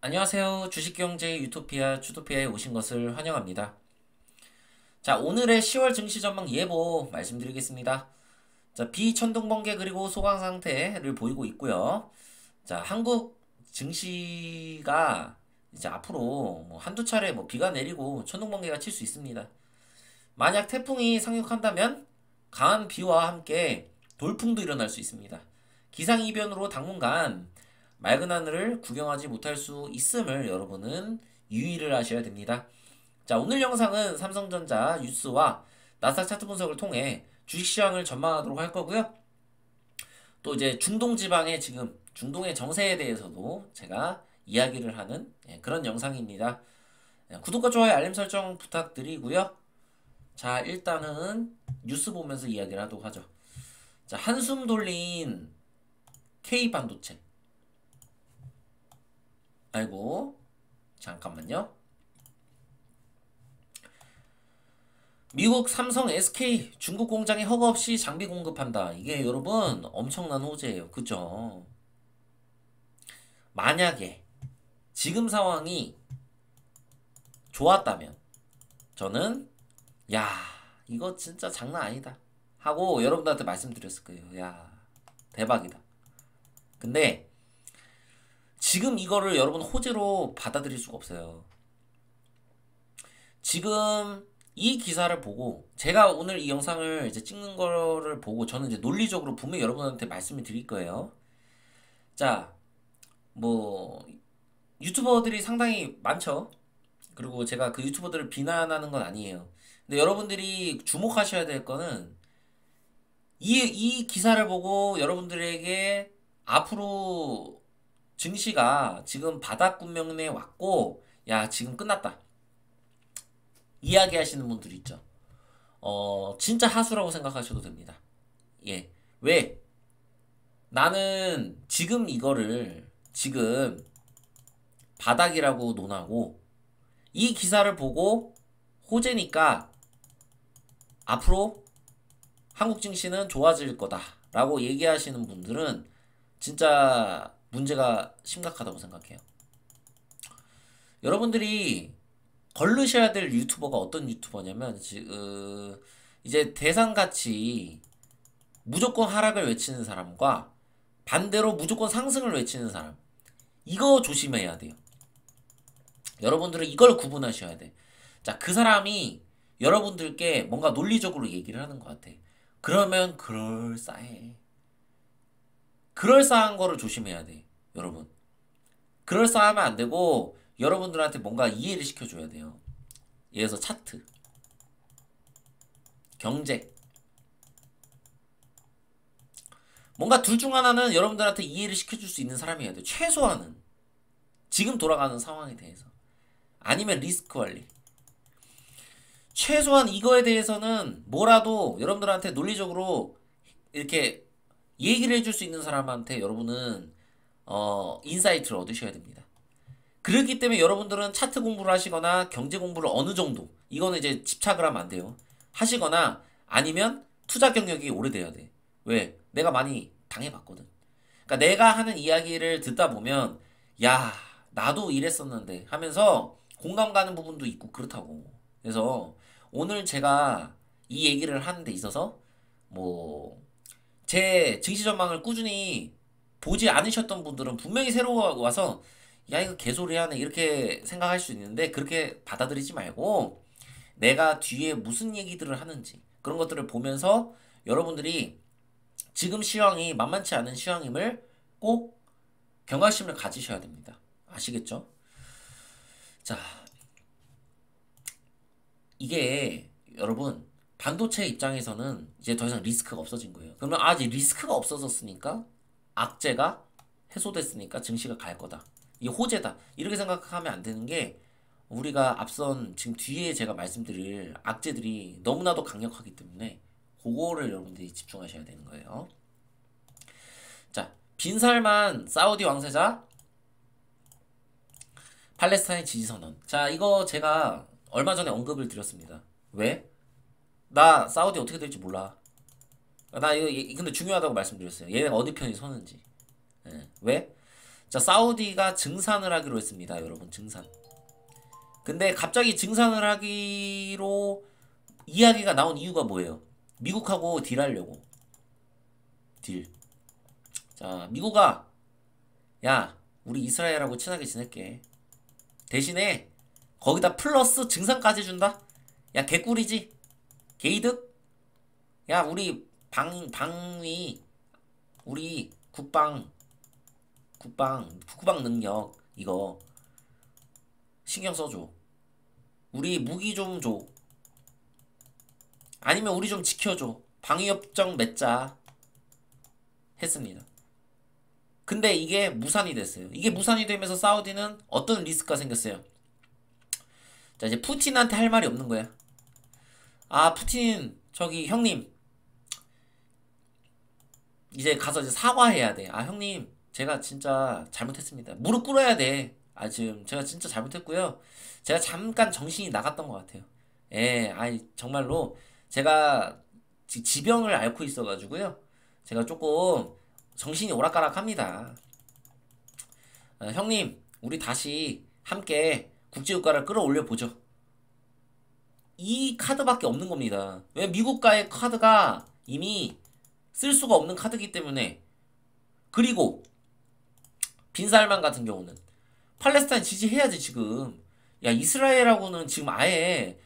안녕하세요. 주식경제 유토피아 주토피아에 오신 것을 환영합니다. 자, 오늘의 10월 증시 전망 예보 말씀드리겠습니다. 자, 비천둥번개 그리고 소강 상태를 보이고 있고요. 자, 한국 증시가 이제 앞으로 뭐 한두 차례 뭐 비가 내리고 천둥번개가 칠 수 있습니다. 만약 태풍이 상륙한다면 강한 비와 함께 돌풍도 일어날 수 있습니다. 기상이변으로 당분간 맑은 하늘을 구경하지 못할 수 있음을 여러분은 유의를 하셔야 됩니다. 자, 오늘 영상은 삼성전자 뉴스와 나스닥 차트 분석을 통해 주식시장을 전망하도록 할 거고요. 또 이제 중동 지방의 지금 중동의 정세에 대해서도 제가 이야기를 하는 그런 영상입니다. 구독과 좋아요, 알림 설정 부탁드리고요. 자, 일단은 뉴스 보면서 이야기를 하도록 하죠. 자, 한숨 돌린 K반도체. 아이고, 잠깐만요. 미국 삼성 SK 중국 공장에 허가 없이 장비 공급한다. 이게 여러분 엄청난 호재예요. 그죠? 만약에 지금 상황이 좋았다면 저는 야, 이거 진짜 장난 아니다 하고 여러분들한테 말씀드렸을 거예요. 야, 대박이다. 근데 지금 이거를 여러분 호재로 받아들일 수가 없어요. 지금 이 기사를 보고 제가 오늘 이 영상을 이제 찍는 거를 보고 저는 이제 논리적으로 분명히 여러분한테 말씀을 드릴 거예요. 자, 뭐 유튜버들이 상당히 많죠. 그리고 제가 그 유튜버들을 비난하는 건 아니에요. 근데 여러분들이 주목하셔야 될 거는 이 기사를 보고 여러분들에게 앞으로 증시가 지금 바닥권면에 왔고 야 지금 끝났다 이야기하시는 분들 있죠. 진짜 하수라고 생각하셔도 됩니다. 예. 왜? 나는 지금 이거를 지금 바닥이라고 논하고 이 기사를 보고 호재니까 앞으로 한국 증시는 좋아질 거다 라고 얘기하시는 분들은 진짜 문제가 심각하다고 생각해요. 여러분들이 걸르셔야 될 유튜버가 어떤 유튜버냐면 이제 대상같이 무조건 하락을 외치는 사람과 반대로 무조건 상승을 외치는 사람, 이거 조심해야 돼요. 여러분들은 이걸 구분하셔야 돼. 자, 그 사람이 여러분들께 뭔가 논리적으로 얘기를 하는 것 같아. 그러면 그럴싸해. 그럴싸한 거를 조심해야 돼, 여러분. 그럴싸하면 안 되고 여러분들한테 뭔가 이해를 시켜줘야 돼요. 예를 들어서 차트, 경제, 뭔가 둘 중 하나는 여러분들한테 이해를 시켜줄 수 있는 사람이어야 돼요. 최소한은 지금 돌아가는 상황에 대해서. 아니면 리스크 관리. 최소한 이거에 대해서는 뭐라도 여러분들한테 논리적으로 이렇게 얘기를 해줄 수 있는 사람한테 여러분은 인사이트를 얻으셔야 됩니다. 그렇기 때문에 여러분들은 차트 공부를 하시거나 경제 공부를 어느 정도, 이거는 이제 집착을 하면 안 돼요. 하시거나 아니면 투자 경력이 오래돼야 돼. 왜? 내가 많이 당해봤거든. 그러니까 내가 하는 이야기를 듣다 보면 야, 나도 이랬었는데 하면서 공감 가는 부분도 있고 그렇다고. 그래서 오늘 제가 이 얘기를 하는 데 있어서 뭐 제 증시 전망을 꾸준히 보지 않으셨던 분들은 분명히 새로 와서 야 이거 개소리 하네 이렇게 생각할 수 있는데 그렇게 받아들이지 말고 내가 뒤에 무슨 얘기들을 하는지 그런 것들을 보면서 여러분들이 지금 시황이 만만치 않은 시황임을 꼭 경각심을 가지셔야 됩니다. 아시겠죠? 자, 이게 여러분 반도체 입장에서는 이제 더 이상 리스크가 없어진 거예요. 그러면 이제 리스크가 없어졌으니까 악재가 해소됐으니까 증시가 갈 거다. 이게 호재다. 이렇게 생각하면 안 되는 게 우리가 앞선 지금 뒤에 제가 말씀드릴 악재들이 너무나도 강력하기 때문에 그거를 여러분들이 집중하셔야 되는 거예요. 자, 빈살만 사우디 왕세자 팔레스타인 지지선언. 자, 이거 제가 얼마 전에 언급을 드렸습니다. 왜? 나 사우디 어떻게 될지 몰라. 나 이거 근데 중요하다고 말씀드렸어요. 얘네가 어디 편이 서는지. 예. 왜? 자, 사우디가 증산을 하기로 했습니다. 여러분, 증산. 근데 갑자기 증산을 하기로 이야기가 나온 이유가 뭐예요? 미국하고 딜하려고. 딜. 자, 미국아, 야, 우리 이스라엘하고 친하게 지낼게. 대신에 거기다 플러스 증산까지 준다? 야, 개꿀이지? 게이득? 야, 우리 방위, 우리 국방 능력, 이거 신경 써줘. 우리 무기 좀 줘. 아니면 우리 좀 지켜줘. 방위협정 맺자. 했습니다. 근데 이게 무산이 됐어요. 이게 무산이 되면서 사우디는 어떤 리스크가 생겼어요? 자, 이제 푸틴한테 할 말이 없는 거야. 아, 푸틴, 저기, 형님. 이제 가서 이제 사과해야 돼. 아, 형님, 제가 진짜 잘못했습니다. 무릎 꿇어야 돼. 아, 지금 제가 진짜 잘못했고요. 제가 잠깐 정신이 나갔던 것 같아요. 예, 아이, 정말로 제가 지병을 앓고 있어가지고요. 제가 조금 정신이 오락가락합니다. 형님, 우리 다시 함께 국제유가를 끌어올려 보죠. 이 카드밖에 없는 겁니다. 왜 미국과의 카드가 이미 쓸 수가 없는 카드이기 때문에. 그리고 빈살만 같은 경우는 팔레스타인 지지해야지 지금. 야, 이스라엘하고는 지금 아예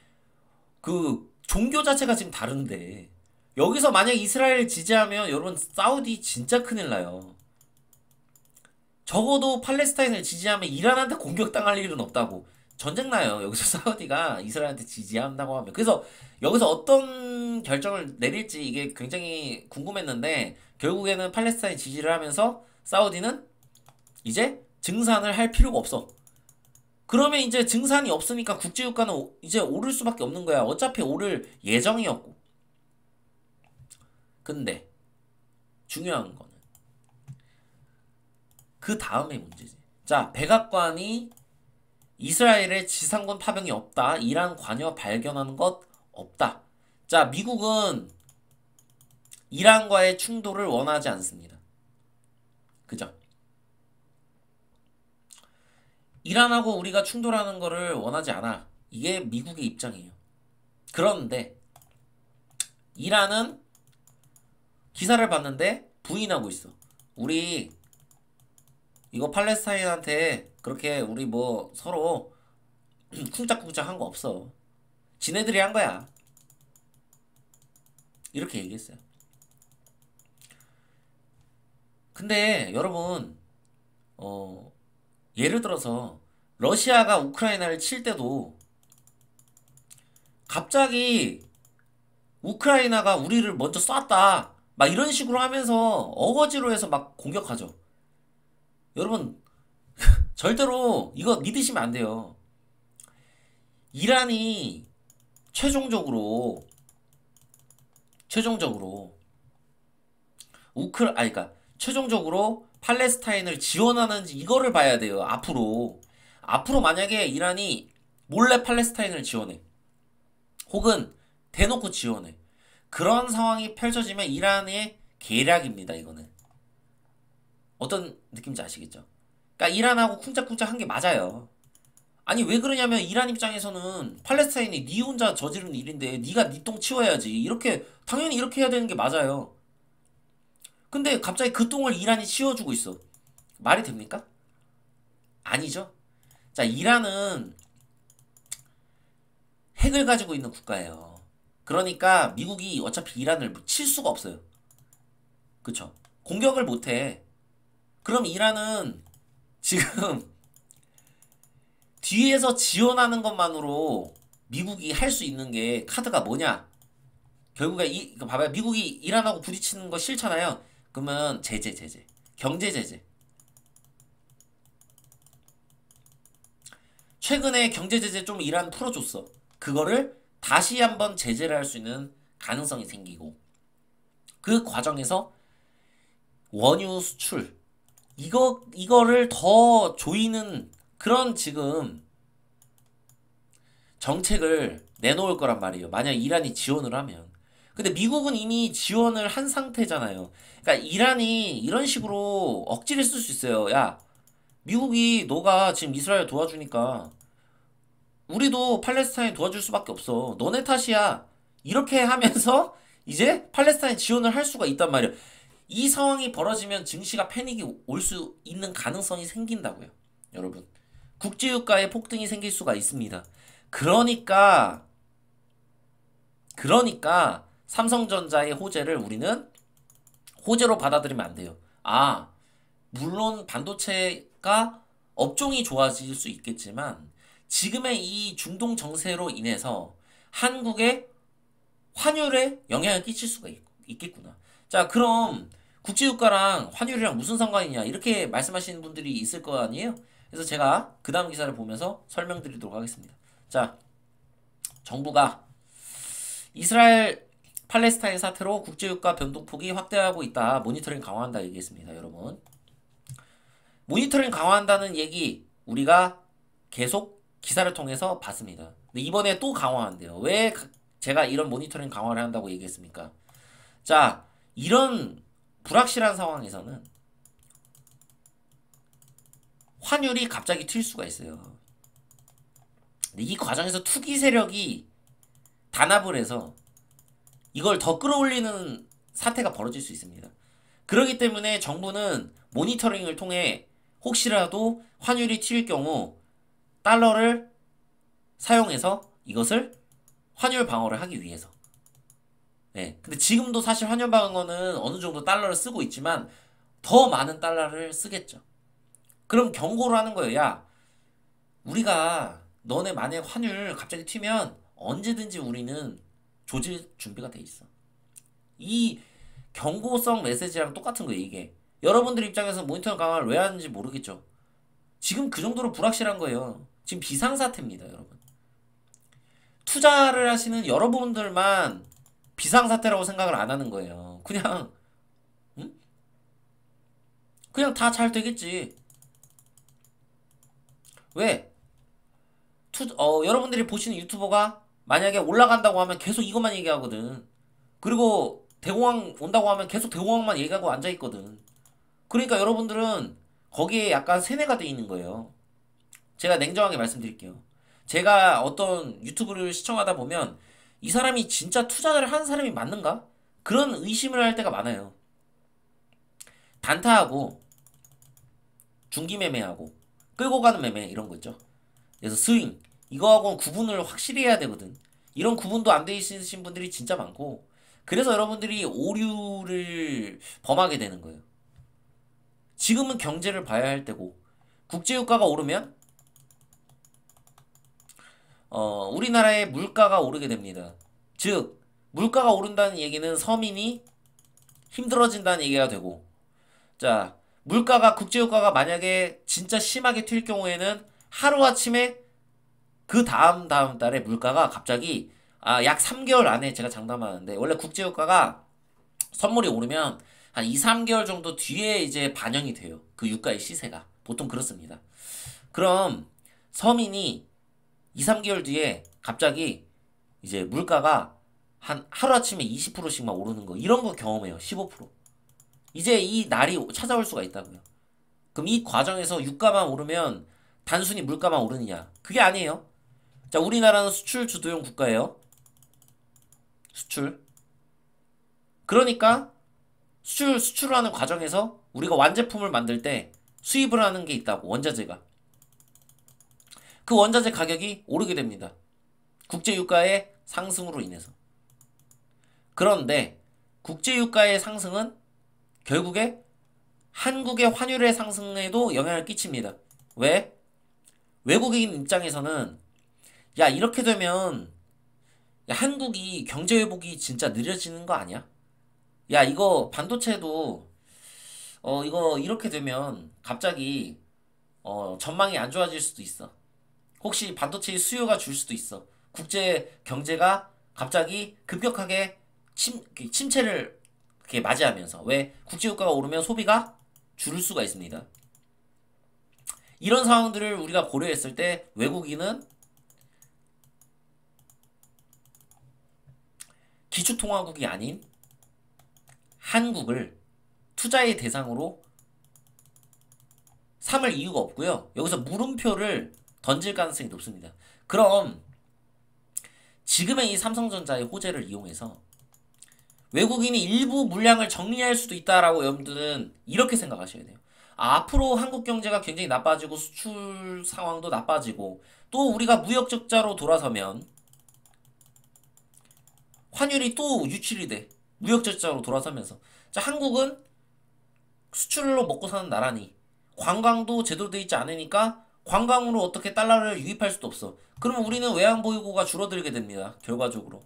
그 종교 자체가 지금 다른데 여기서 만약 이스라엘 지지하면 여러분 사우디 진짜 큰일 나요. 적어도 팔레스타인을 지지하면 이란한테 공격당할 일은 없다고. 전쟁 나요. 여기서 사우디가 이스라엘한테 지지한다고 하면. 그래서 여기서 어떤 결정을 내릴지 이게 굉장히 궁금했는데 결국에는 팔레스타인 지지를 하면서 사우디는 이제 증산을 할 필요가 없어. 그러면 이제 증산이 없으니까 국제유가는 이제 오를 수밖에 없는 거야. 어차피 오를 예정이었고. 근데 중요한 거는 그 다음의 문제지. 자, 백악관이 이스라엘의 지상군 파병이 없다. 이란 관여 발견하는 것 없다. 자, 미국은 이란과의 충돌을 원하지 않습니다. 그죠? 이란하고 우리가 충돌하는 거를 원하지 않아. 이게 미국의 입장이에요. 그런데 이란은 기사를 봤는데 부인하고 있어. 우리 이거 팔레스타인한테 그렇게 우리 뭐 서로 쿵짝쿵짝 한 거 없어. 지네들이 한 거야. 이렇게 얘기했어요. 근데 여러분 예를 들어서 러시아가 우크라이나를 칠 때도 갑자기 우크라이나가 우리를 먼저 쐈다 막 이런 식으로 하면서 어거지로 해서 막 공격하죠. 여러분 절대로 이거 믿으시면 안 돼요. 이란이 최종적으로 그러니까 최종적으로 팔레스타인을 지원하는지 이거를 봐야 돼요. 앞으로 만약에 이란이 몰래 팔레스타인을 지원해 혹은 대놓고 지원해 그런 상황이 펼쳐지면 이란의 계략입니다. 이거는 어떤 느낌인지 아시겠죠? 그러니까 이란하고 쿵짝쿵짝 한 게 맞아요. 아니 왜 그러냐면 이란 입장에서는 팔레스타인이 니 혼자 저지른 일인데 니가 니 똥 치워야지. 이렇게 당연히 이렇게 해야 되는 게 맞아요. 근데 갑자기 그 똥을 이란이 치워주고 있어. 말이 됩니까? 아니죠. 자, 이란은 핵을 가지고 있는 국가예요. 그러니까 미국이 어차피 이란을 칠 수가 없어요. 그쵸? 공격을 못해. 그럼 이란은 지금 뒤에서 지원하는 것만으로 미국이 할 수 있는 게 카드가 뭐냐? 결국에 봐봐요. 미국이 이란하고 부딪히는 거 싫잖아요. 그러면 제재. 경제 제재. 최근에 경제 제재 좀 이란 풀어줬어. 그거를 다시 한번 제재를 할 수 있는 가능성이 생기고 그 과정에서 원유 수출 이거를 더 조이는 그런 지금 정책을 내놓을 거란 말이에요. 만약 이란이 지원을 하면. 근데 미국은 이미 지원을 한 상태잖아요. 그러니까 이란이 이런 식으로 억지를 쓸 수 있어요. 야, 미국이 너가 지금 이스라엘 도와주니까 우리도 팔레스타인 도와줄 수밖에 없어. 너네 탓이야. 이렇게 하면서 이제 팔레스타인 지원을 할 수가 있단 말이야. 이 상황이 벌어지면 증시가 패닉이 올 수 있는 가능성이 생긴다고요. 여러분. 국제유가의 폭등이 생길 수가 있습니다. 그러니까 삼성전자의 호재를 우리는 호재로 받아들이면 안 돼요. 아, 물론 반도체가 업종이 좋아질 수 있겠지만 지금의 이 중동 정세로 인해서 한국의 환율에 영향을 끼칠 수가 있겠구나. 자, 그럼 국제유가랑 환율이랑 무슨 상관이냐 이렇게 말씀하시는 분들이 있을 거 아니에요? 그래서 제가 그 다음 기사를 보면서 설명드리도록 하겠습니다. 자, 정부가 이스라엘 팔레스타인 사태로 국제유가 변동폭이 확대하고 있다. 모니터링 강화한다 얘기했습니다. 여러분. 모니터링 강화한다는 얘기 우리가 계속 기사를 통해서 봤습니다. 근데 이번에 또 강화한대요. 왜 제가 이런 모니터링 강화를 한다고 얘기했습니까? 자, 이런 불확실한 상황에서는 환율이 갑자기 튈 수가 있어요. 근데 이 과정에서 투기 세력이 단합을 해서 이걸 더 끌어올리는 사태가 벌어질 수 있습니다. 그렇기 때문에 정부는 모니터링을 통해 혹시라도 환율이 튈 경우 달러를 사용해서 이것을 환율 방어를 하기 위해서. 네. 근데 지금도 사실 환율 방어는 어느 정도 달러를 쓰고 있지만 더 많은 달러를 쓰겠죠. 그럼 경고를 하는 거예요. 야, 우리가 너네 만약 환율 갑자기 튀면 언제든지 우리는 조질 준비가 돼 있어. 이 경고성 메시지랑 똑같은 거예요, 이게. 여러분들 입장에서 모니터링 강화를 왜 하는지 모르겠죠. 지금 그 정도로 불확실한 거예요. 지금 비상사태입니다, 여러분. 투자를 하시는 여러분들만 비상사태라고 생각을 안 하는 거예요. 그냥, 응? 그냥 다 잘 되겠지. 왜? 여러분들이 보시는 유튜버가 만약에 올라간다고 하면 계속 이것만 얘기하거든. 그리고 대공황 온다고 하면 계속 대공황만 얘기하고 앉아있거든. 그러니까 여러분들은 거기에 약간 세뇌가 돼 있는 거예요. 제가 냉정하게 말씀드릴게요. 제가 어떤 유튜브를 시청하다 보면 이 사람이 진짜 투자를 하는 사람이 맞는가? 그런 의심을 할 때가 많아요. 단타하고 중기매매하고 끌고 가는 매매 이런 거 있죠. 그래서 스윙 이거하고는 구분을 확실히 해야 되거든. 이런 구분도 안 돼 있으신 분들이 진짜 많고 그래서 여러분들이 오류를 범하게 되는 거예요. 지금은 경제를 봐야 할 때고 국제유가가 오르면 우리나라의 물가가 오르게 됩니다. 즉 물가가 오른다는 얘기는 서민이 힘들어진다는 얘기가 되고 자 물가가 국제유가가 만약에 진짜 심하게 튈 경우에는 하루아침에 그 다음 달에 물가가 갑자기 약 3개월 안에 제가 장담하는데 원래 국제유가가 선물이 오르면 한 2, 3개월 정도 뒤에 이제 반영이 돼요. 그 유가의 시세가. 보통 그렇습니다. 그럼 서민이 2, 3개월 뒤에 갑자기 이제 물가가 한 하루아침에 20%씩 막 오르는 거 이런 거 경험해요. 15%. 이제 이 날이 찾아올 수가 있다고요. 그럼 이 과정에서 유가만 오르면 단순히 물가만 오르느냐? 그게 아니에요. 자, 우리나라는 수출 주도형 국가예요. 수출. 그러니까 수출하는 과정에서 우리가 완제품을 만들 때 수입을 하는 게 있다고 원자재가. 그 원자재 가격이 오르게 됩니다. 국제유가의 상승으로 인해서. 그런데 국제유가의 상승은 결국에 한국의 환율의 상승에도 영향을 끼칩니다. 왜? 외국인 입장에서는 야 이렇게 되면 야, 한국이 경제회복이 진짜 느려지는 거 아니야? 야 이거 반도체도 이거 이렇게 되면 갑자기 전망이 안 좋아질 수도 있어. 혹시 반도체의 수요가 줄 수도 있어. 국제 경제가 갑자기 급격하게 침체를 이렇게 맞이하면서 왜 국제유가가 오르면 소비가 줄을 수가 있습니다. 이런 상황들을 우리가 고려했을 때 외국인은 기축통화국이 아닌 한국을 투자의 대상으로 삼을 이유가 없고요. 여기서 물음표를 던질 가능성이 높습니다. 그럼 지금의 이 삼성전자의 호재를 이용해서 외국인이 일부 물량을 정리할 수도 있다라고 여러분들은 이렇게 생각하셔야 돼요. 앞으로 한국 경제가 굉장히 나빠지고 수출 상황도 나빠지고 또 우리가 무역 적자로 돌아서면 환율이 또 유출이 돼. 무역 적자로 돌아서면서. 자, 한국은 수출로 먹고 사는 나라니 관광도 제대로 돼 있지 않으니까 관광으로 어떻게 달러를 유입할 수도 없어. 그러면 우리는 외환 보유고가 줄어들게 됩니다. 결과적으로.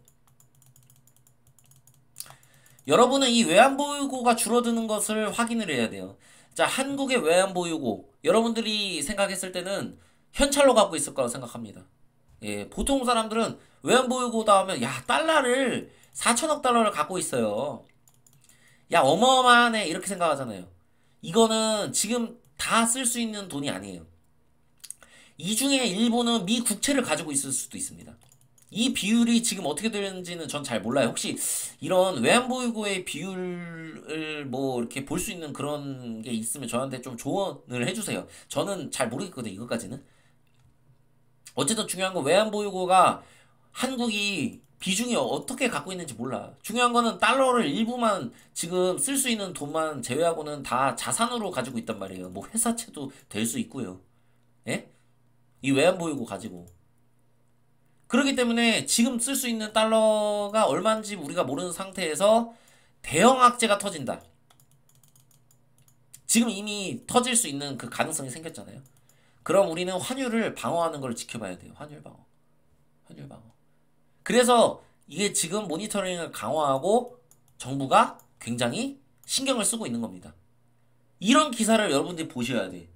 여러분은 이 외환 보유고가 줄어드는 것을 확인을 해야 돼요. 자, 한국의 외환 보유고 여러분들이 생각했을 때는 현찰로 갖고 있을 거라고 생각합니다. 예, 보통 사람들은 외환 보유고다 하면 야, 달러를 4천억 달러를 갖고 있어요. 야, 어마어마하네 이렇게 생각하잖아요. 이거는 지금 다 쓸 수 있는 돈이 아니에요. 이 중에 일부는 미 국채를 가지고 있을 수도 있습니다. 이 비율이 지금 어떻게 되는지는 전 잘 몰라요. 혹시 이런 외환보유고의 비율을 뭐 이렇게 볼 수 있는 그런 게 있으면 저한테 좀 조언을 해주세요. 저는 잘 모르겠거든요. 이것까지는. 어쨌든 중요한 건 외환보유고가 한국이 비중이 어떻게 갖고 있는지 몰라. 중요한 거는 달러를 일부만 지금 쓸 수 있는 돈만 제외하고는 다 자산으로 가지고 있단 말이에요. 뭐 회사채도 될 수 있고요. 예? 이 외환보유고 가지고. 그렇기 때문에 지금 쓸 수 있는 달러가 얼마인지 우리가 모르는 상태에서 대형 악재가 터진다. 지금 이미 터질 수 있는 그 가능성이 생겼잖아요. 그럼 우리는 환율을 방어하는 걸 지켜봐야 돼요. 환율 방어. 환율 방어. 그래서 이게 지금 모니터링을 강화하고 정부가 굉장히 신경을 쓰고 있는 겁니다. 이런 기사를 여러분들이 보셔야 돼.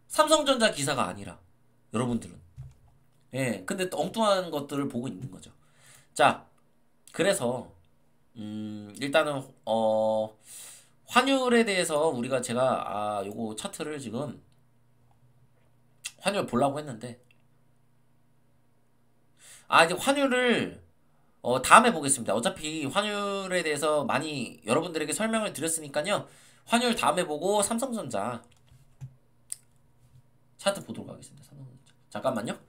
삼성전자 기사가 아니라 여러분들은. 예, 근데 엉뚱한 것들을 보고 있는 거죠. 자, 그래서 일단은 환율에 대해서 우리가 제가 요거 차트를 지금 환율 보려고 했는데 이제 환율을 다음에 보겠습니다. 어차피 환율에 대해서 많이 여러분들에게 설명을 드렸으니까요. 환율 다음에 보고 삼성전자 차트 보도록 하겠습니다. 삼성전자. 잠깐만요.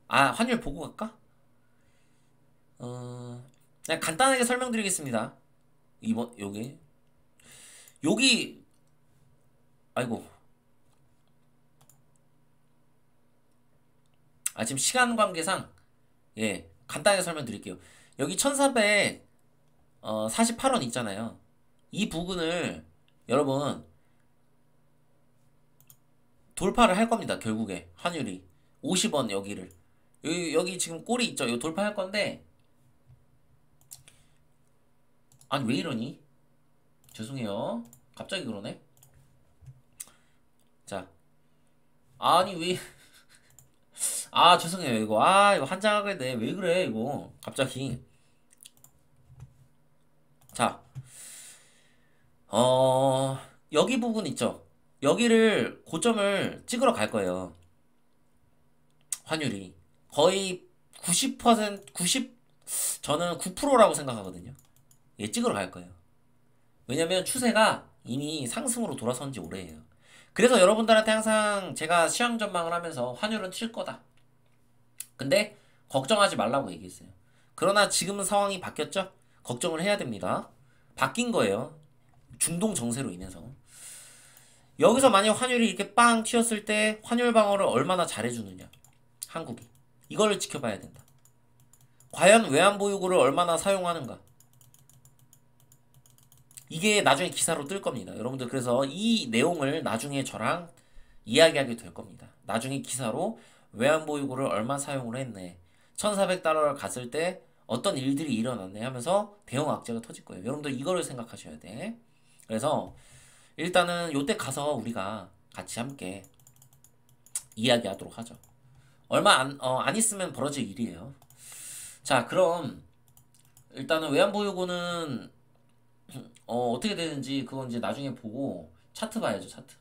환율 보고 갈까? 그냥 간단하게 설명드리겠습니다. 이번 여기 아이고 지금 시간 관계상 예 간단하게 설명드릴게요. 여기 1448원 있잖아요. 이 부분을 여러분 돌파를 할 겁니다. 결국에 환율이 50원 여기를 여기 지금 꼴이 있죠. 이거 돌파할 건데 아니 왜 이러니? 죄송해요. 갑자기 그러네. 자 아니 왜 죄송해요. 이거 한장하게 돼. 왜 그래 이거 갑자기. 자 여기 부분 있죠. 여기를 고점을 찍으러 갈 거예요. 환율이 거의 90% 90 저는 9%라고 생각하거든요. 예, 찍으러 갈 거예요. 왜냐면 추세가 이미 상승으로 돌아선 지 오래예요. 그래서 여러분들한테 항상 제가 시황 전망을 하면서 환율은 칠 거다. 근데 걱정하지 말라고 얘기했어요. 그러나 지금 상황이 바뀌었죠? 걱정을 해야 됩니다. 바뀐 거예요. 중동 정세로 인해서. 여기서 만약 환율이 이렇게 빵 튀었을 때 환율 방어를 얼마나 잘해주느냐. 한국이. 이걸 지켜봐야 된다. 과연 외환보유고를 얼마나 사용하는가. 이게 나중에 기사로 뜰 겁니다. 여러분들 그래서 이 내용을 나중에 저랑 이야기하게 될 겁니다. 나중에 기사로 외환보유고를 얼마 사용을 했네. 1400달러를 갔을 때 어떤 일들이 일어났네 하면서 대형 악재가 터질 거예요. 여러분들 이거를 생각하셔야 돼. 그래서 일단은 요때 가서 우리가 같이 함께 이야기하도록 하죠. 얼마 안 있으면 벌어질 일이에요. 자, 그럼 일단은 외환보유고는 어떻게 되는지 그건 이제 나중에 보고 차트 봐야죠. 차트.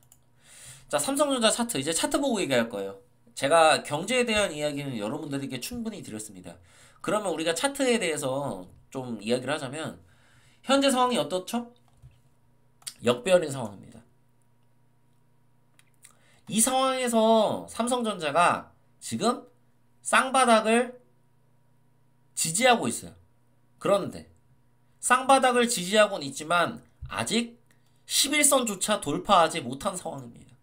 자, 삼성전자 차트 이제 차트 보고 얘기할 거예요. 제가 경제에 대한 이야기는 여러분들에게 충분히 드렸습니다. 그러면 우리가 차트에 대해서 좀 이야기를 하자면 현재 상황이 어떻죠? 역배열인 상황입니다. 이 상황에서 삼성전자가 지금 쌍바닥을 지지하고 있어요. 그런데 쌍바닥을 지지하고는 있지만 아직 11선조차 돌파하지 못한 상황입니다.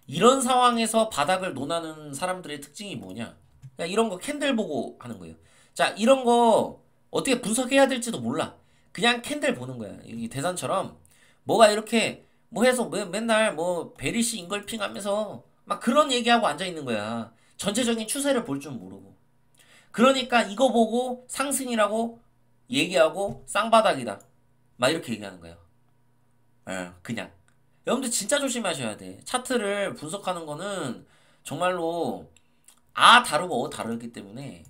이런 상황에서 바닥을 논하는 사람들의 특징이 뭐냐? 그러니까 이런 거 캔들 보고 하는 거예요. 자, 이런 거 어떻게 분석해야 될지도 몰라. 그냥 캔들 보는 거야. 이 대산처럼 뭐가 이렇게 뭐 해서 맨날 뭐 베리시 잉걸핑 하면서 막 그런 얘기하고 앉아 있는 거야. 전체적인 추세를 볼 줄 모르고. 그러니까 이거 보고 상승이라고 얘기하고 쌍바닥이다. 막 이렇게 얘기하는 거예요. 그냥. 여러분들 진짜 조심하셔야 돼. 차트를 분석하는 거는 정말로 다르고 다르기 때문에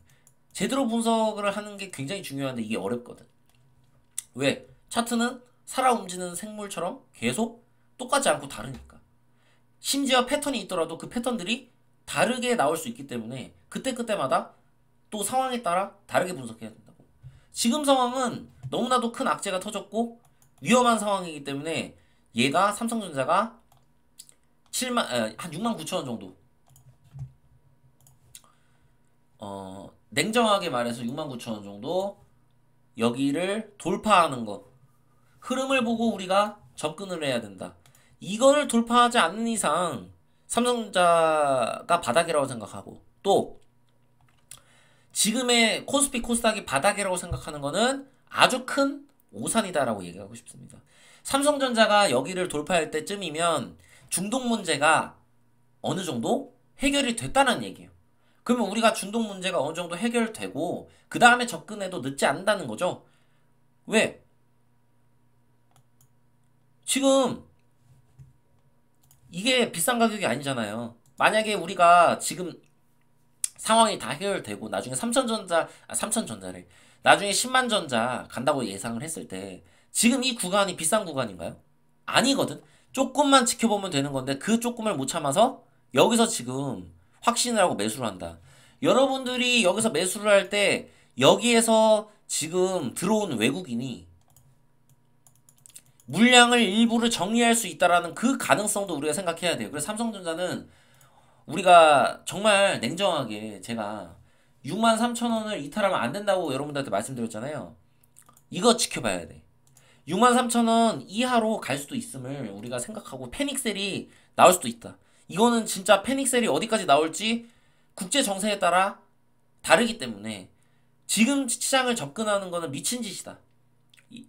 제대로 분석을 하는 게 굉장히 중요한데 이게 어렵거든. 왜? 차트는 살아 움직이는 생물처럼 계속 똑같지 않고 다르니까. 심지어 패턴이 있더라도 그 패턴들이 다르게 나올 수 있기 때문에 그때그때마다 또 상황에 따라 다르게 분석해야 된다고. 지금 상황은 너무나도 큰 악재가 터졌고 위험한 상황이기 때문에 얘가 삼성전자가 7만 한 6만 9천 원 정도. 냉정하게 말해서 6만 9천 원 정도 여기를 돌파하는 거. 흐름을 보고 우리가 접근을 해야 된다. 이거를 돌파하지 않는 이상 삼성전자가 바닥이라고 생각하고 또 지금의 코스피 코스닥이 바닥이라고 생각하는 거는 아주 큰 오산이다라고 얘기하고 싶습니다. 삼성전자가 여기를 돌파할 때쯤이면 중동 문제가 어느 정도 해결이 됐다는 얘기예요. 그러면 우리가 중동 문제가 어느 정도 해결되고 그 다음에 접근해도 늦지 않는다는 거죠. 왜? 지금 이게 비싼 가격이 아니잖아요. 만약에 우리가 지금 상황이 다 해결되고 나중에 삼천전자래. 나중에 10만전자 간다고 예상을 했을 때 지금 이 구간이 비싼 구간인가요? 아니거든. 조금만 지켜보면 되는 건데 그 조금을 못 참아서 여기서 지금 확신을 하고 매수를 한다. 여러분들이 여기서 매수를 할 때 여기에서 지금 들어온 외국인이 물량을 일부를 정리할 수 있다라는 그 가능성도 우리가 생각해야 돼요. 그래서 삼성전자는 우리가 정말 냉정하게 제가 63,000원을 이탈하면 안 된다고 여러분들한테 말씀드렸잖아요. 이거 지켜봐야 돼. 63,000원 이하로 갈 수도 있음을 우리가 생각하고 패닉셀이 나올 수도 있다. 이거는 진짜 패닉셀이 어디까지 나올지 국제 정세에 따라 다르기 때문에 지금 시장을 접근하는 거는 미친 짓이다.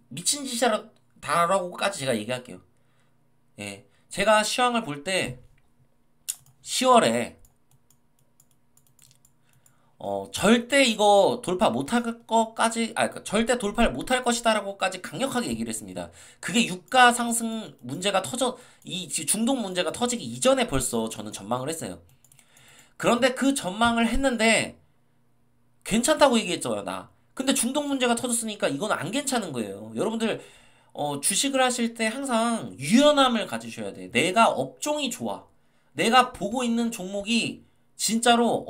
미친 짓이다라고까지 제가 얘기할게요. 예, 제가 시황을 볼 때 10월에 절대 이거 돌파 못할 것까지, 그러니까 절대 돌파를 못할 것이다라고까지 강력하게 얘기를 했습니다. 그게 유가 상승 문제가 이 중동 문제가 터지기 이전에 벌써 저는 전망을 했어요. 그런데 그 전망을 했는데 괜찮다고 얘기했죠, 나. 근데 중동 문제가 터졌으니까 이건 안 괜찮은 거예요. 여러분들 주식을 하실 때 항상 유연함을 가지셔야 돼. 내가 업종이 좋아. 내가 보고 있는 종목이 진짜로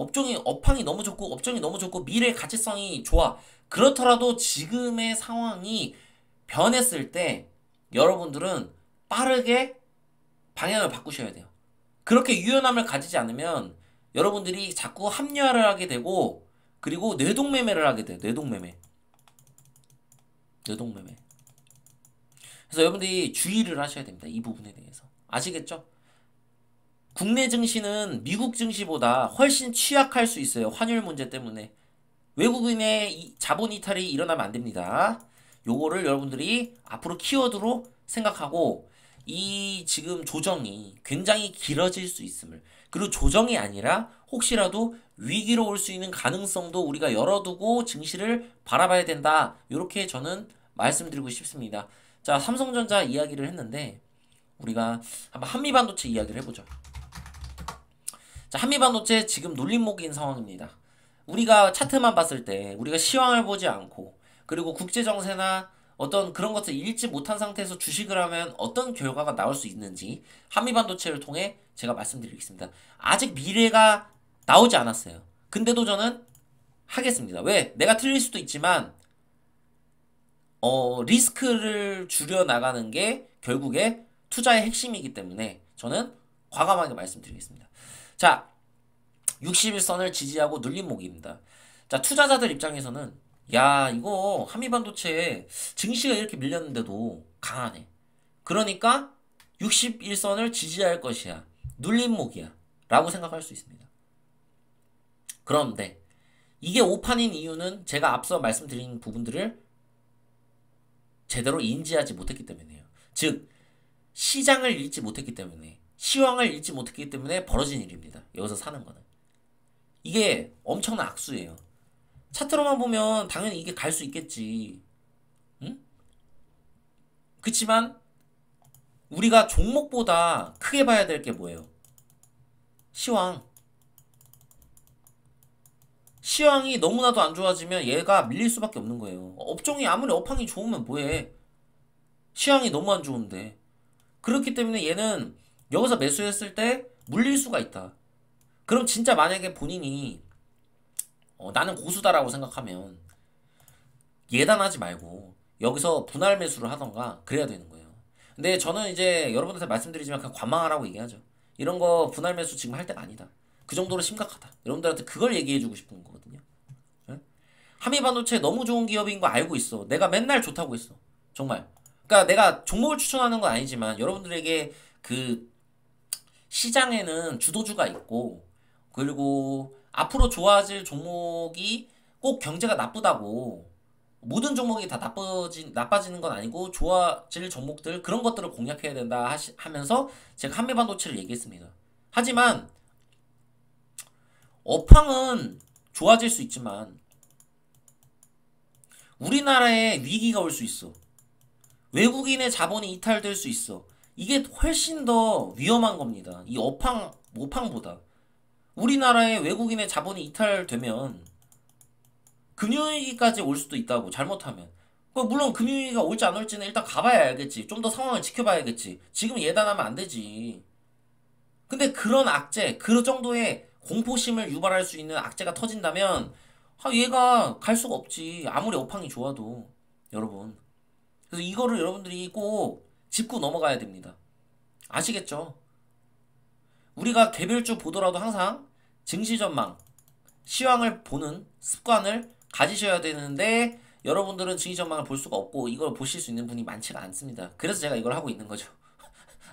업황이 너무 좋고 업종이 너무 좋고 미래 가치성이 좋아. 그렇더라도 지금의 상황이 변했을 때 여러분들은 빠르게 방향을 바꾸셔야 돼요. 그렇게 유연함을 가지지 않으면 여러분들이 자꾸 합리화를 하게 되고 그리고 뇌동매매를 하게 돼요. 뇌동매매. 그래서 여러분들이 주의를 하셔야 됩니다. 이 부분에 대해서. 아시겠죠? 국내 증시는 미국 증시보다 훨씬 취약할 수 있어요. 환율 문제 때문에. 외국인의 자본 이탈이 일어나면 안 됩니다. 요거를 여러분들이 앞으로 키워드로 생각하고 이 지금 조정이 굉장히 길어질 수 있음을, 그리고 조정이 아니라 혹시라도 위기로 올 수 있는 가능성도 우리가 열어두고 증시를 바라봐야 된다. 이렇게 저는 말씀드리고 싶습니다. 자, 삼성전자 이야기를 했는데 우리가 한번 한미반도체 이야기를 해보죠. 자, 한미반도체 지금 눌림목인 상황입니다. 우리가 차트만 봤을 때 우리가 시황을 보지 않고 그리고 국제정세나 어떤 그런 것을 읽지 못한 상태에서 주식을 하면 어떤 결과가 나올 수 있는지 한미반도체를 통해 제가 말씀드리겠습니다. 아직 미래가 나오지 않았어요. 근데도 저는 하겠습니다. 왜? 내가 틀릴 수도 있지만 리스크를 줄여 나가는 게 결국에 투자의 핵심이기 때문에 저는 과감하게 말씀드리겠습니다. 자, 60일선을 지지하고 눌림목입니다. 자, 투자자들 입장에서는 야, 이거 한미반도체 증시가 이렇게 밀렸는데도 강하네. 그러니까 61선을 지지할 것이야. 눌림목이야. 라고 생각할 수 있습니다. 그런데 이게 오판인 이유는 제가 앞서 말씀드린 부분들을 제대로 인지하지 못했기 때문이에요. 즉, 시장을 읽지 못했기 때문에, 시황을 읽지 못했기 때문에 벌어진 일입니다. 여기서 사는 거는. 이게 엄청난 악수예요. 차트로만 보면 당연히 이게 갈 수 있겠지. 응? 그치만 우리가 종목보다 크게 봐야 될 게 뭐예요? 시황. 시황이 너무나도 안 좋아지면 얘가 밀릴 수밖에 없는 거예요. 업종이 아무리 업황이 좋으면 뭐해. 시황이 너무 안 좋은데. 그렇기 때문에 얘는 여기서 매수했을 때 물릴 수가 있다. 그럼 진짜 만약에 본인이 나는 고수다라고 생각하면 예단하지 말고 여기서 분할 매수를 하던가 그래야 되는 거예요. 근데 저는 이제 여러분들한테 말씀드리지만 그냥 관망하라고 얘기하죠. 이런 거 분할 매수 지금 할 때가 아니다. 그 정도로 심각하다. 여러분들한테 그걸 얘기해주고 싶은 거거든요. 네? 한미반도체 너무 좋은 기업인 거 알고 있어. 내가 맨날 좋다고 했어. 정말. 그러니까 내가 종목을 추천하는 건 아니지만 여러분들에게 그 시장에는 주도주가 있고 그리고 앞으로 좋아질 종목이 꼭 경제가 나쁘다고 모든 종목이 다 나빠지는 건 아니고 좋아질 종목들 그런 것들을 공략해야 된다 하면서 제가 한미반도체를 얘기했습니다. 하지만 업황은 좋아질 수 있지만 우리나라에 위기가 올 수 있어. 외국인의 자본이 이탈될 수 있어. 이게 훨씬 더 위험한 겁니다. 이 업황보다. 우리나라에 외국인의 자본이 이탈되면 금융위기까지 올 수도 있다고 잘못하면. 물론 금융위기가 올지 안 올지는 일단 가봐야 알겠지. 좀 더 상황을 지켜봐야겠지. 지금 예단하면 안 되지. 근데 그런 악재, 그 정도의 공포심을 유발할 수 있는 악재가 터진다면 얘가 갈 수가 없지. 아무리 업황이 좋아도. 여러분. 그래서 이거를 여러분들이 꼭 짚고 넘어가야 됩니다. 아시겠죠? 우리가 개별주 보더라도 항상 증시 전망, 시황을 보는 습관을 가지셔야 되는데 여러분들은 증시 전망을 볼 수가 없고 이걸 보실 수 있는 분이 많지가 않습니다. 그래서 제가 이걸 하고 있는 거죠.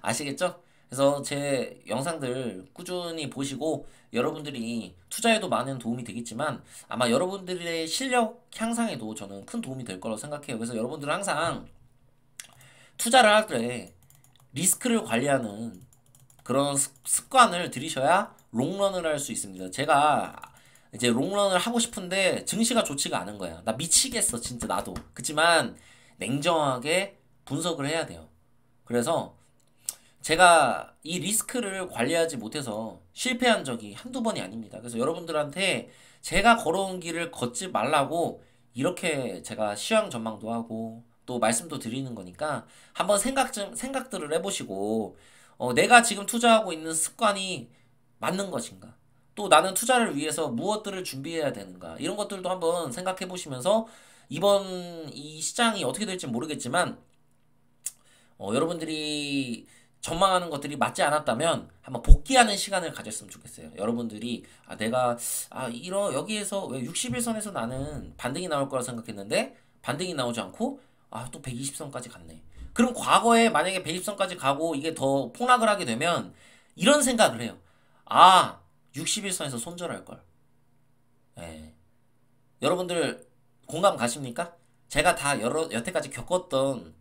아시겠죠? 그래서 제 영상들 꾸준히 보시고 여러분들이 투자에도 많은 도움이 되겠지만 아마 여러분들의 실력 향상에도 저는 큰 도움이 될 거라고 생각해요. 그래서 여러분들은 항상 투자를 할 때 리스크를 관리하는 그런 습관을 들이셔야 롱런을 할 수 있습니다. 제가 이제 롱런을 하고 싶은데 증시가 좋지가 않은 거야. 나 미치겠어 진짜 나도. 그치만 냉정하게 분석을 해야 돼요. 그래서 제가 이 리스크를 관리하지 못해서 실패한 적이 한두 번이 아닙니다. 그래서 여러분들한테 제가 걸어온 길을 걷지 말라고 이렇게 제가 시황 전망도 하고 또 말씀도 드리는 거니까 한번 생각들을 해보시고 내가 지금 투자하고 있는 습관이 맞는 것인가? 또 나는 투자를 위해서 무엇들을 준비해야 되는가? 이런 것들도 한번 생각해 보시면서 이번 이 시장이 어떻게 될지 모르겠지만 여러분들이 전망하는 것들이 맞지 않았다면 한번 복귀하는 시간을 가졌으면 좋겠어요. 여러분들이 내가 여기에서 왜 61선에서 나는 반등이 나올 거라 생각했는데 반등이 나오지 않고 또 120선까지 갔네. 그럼 과거에 만약에 120선까지 가고 이게 더 폭락을 하게 되면 이런 생각을 해요. 61선에서 손절할 걸. 예. 여러분들 공감 가십니까? 제가 다 여태까지 겪었던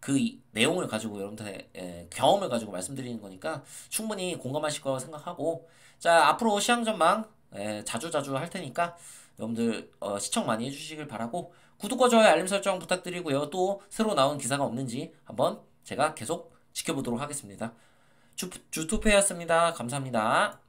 그 내용을 가지고 여러분들의 경험을 가지고 말씀드리는 거니까 충분히 공감하실 거라고 생각하고 자 앞으로 시황 전망 자주자주 할 테니까 여러분들 시청 많이 해주시길 바라고 구독과 좋아요 알림 설정 부탁드리고요. 또 새로 나온 기사가 없는지 한번 제가 계속 지켜보도록 하겠습니다. 주투페였습니다. 감사합니다.